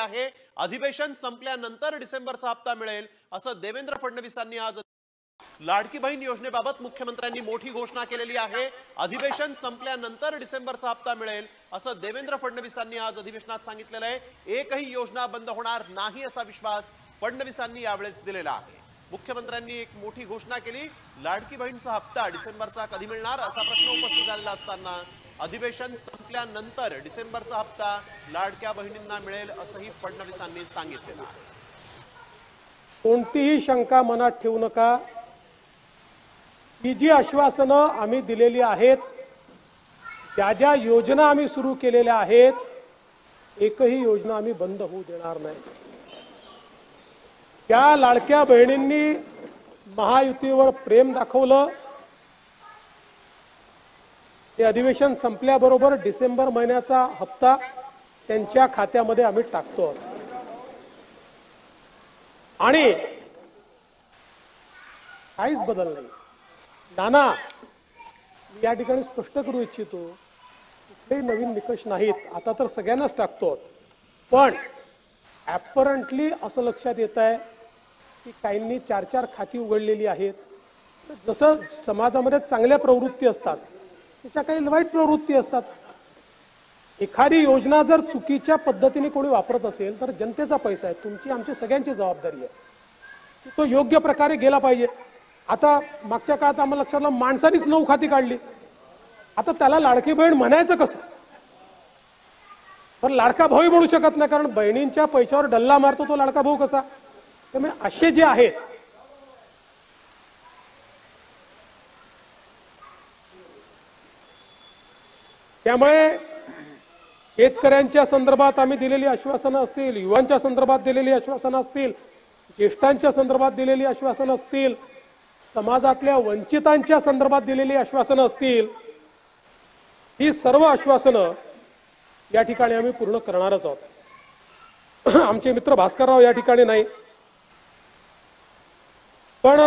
आहे। अधिवेशन संपल्यानंतर डिसेंबरचा हप्ता मिळेल असं देवेंद्र फडणवीसांनी आज लाडकी बहीण योजनेबाबत मुख्यमंत्र्यांनी मोठी घोषणा केलेली आहे। अधिवेशन संपल्यानंतर डिसेंबरचा हप्ता मिळेल असं देवेंद्र फडणवीसांनी आज अधिवेशनात सांगितलेलं आहे। एकही योजना बंद होणार नाही असा विश्वास फडणवीसांनी यावेळेस दिलेला आहे। मुख्यमंत्र्यांनी एक मोठी घोषणा केली। लाडकी बहीणचा हप्ता डिसेंबरचा कधी मिळणार असा प्रश्न उपस्थित झालेला असताना अधिवेशन संपल्यानंतर डिसेंबरचा हप्ता लाडक्या बहिणींना मिळेल असंही फडणवीसांनी सांगितलेलं आहे। कोणतीही शंका मनात ठेवू नका। ही जी आश्वासनं आम्ही दिलेली आहेत, ज्या योजना आम्ही सुरू केलेल्या आहेत, एकही योजना आम्ही बंद होऊ देणार नाही। त्या लाडक्या बहिणींनी महायुतीवर प्रेम दाखवलं। ते अधिवेशन संपल्याबरोबर डिसेंबर महिन्याचा हप्ता त्यांच्या खात्यामध्ये आम्ही टाकतो आणि काहीच बदल नाही। नाना, मी या ठिकाणी स्पष्ट करू इच्छितो, कुठलेही नवीन निकष नाहीत। आता तर सगळ्यांनाच टाकतो, पण ॲपरंटली असं लक्षात येत आहे की काहींनी 4-4 खाती उघडलेली आहेत। जसं समाजामध्ये चांगल्या प्रवृत्ती असतात, त्याच्या काही वाईट प्रवृत्ती असतात। एखादी योजना जर चुकीच्या पद्धतीने कोणी वापरत असेल तर जनतेचा पैसा आहे, तुमची आमची सगळ्यांची जबाबदारी आहे की तो योग्य प्रकारे गेला पाहिजे। आता मागच्या काळात आम्हाला लक्षात आलं, माणसानीच 9 खाती काढली। आता त्याला लाडकी बहीण म्हणायचं कसं? पण लाडका भाऊ म्हणू शकत नाही, कारण बहिणींच्या पैशावर डल्ला मारतो तो लाडका भाऊ कसा? त्यामुळे असे जे आहेत, त्यामुळे शेतकऱ्यांच्या संदर्भात आम्ही दिलेली आश्वासनं असतील, युवांच्या संदर्भात दिलेली आश्वासनं असतील, ज्येष्ठांच्या संदर्भात दिलेली आश्वासनं असतील, समाजातल्या वंचितांच्या संदर्भात दिलेली आश्वासनं असतील, ही सर्व आश्वासनं या ठिकाणी आम्ही पूर्ण करणारच आहोत। आमचे मित्र भास्करराव या ठिकाणी नाही, पण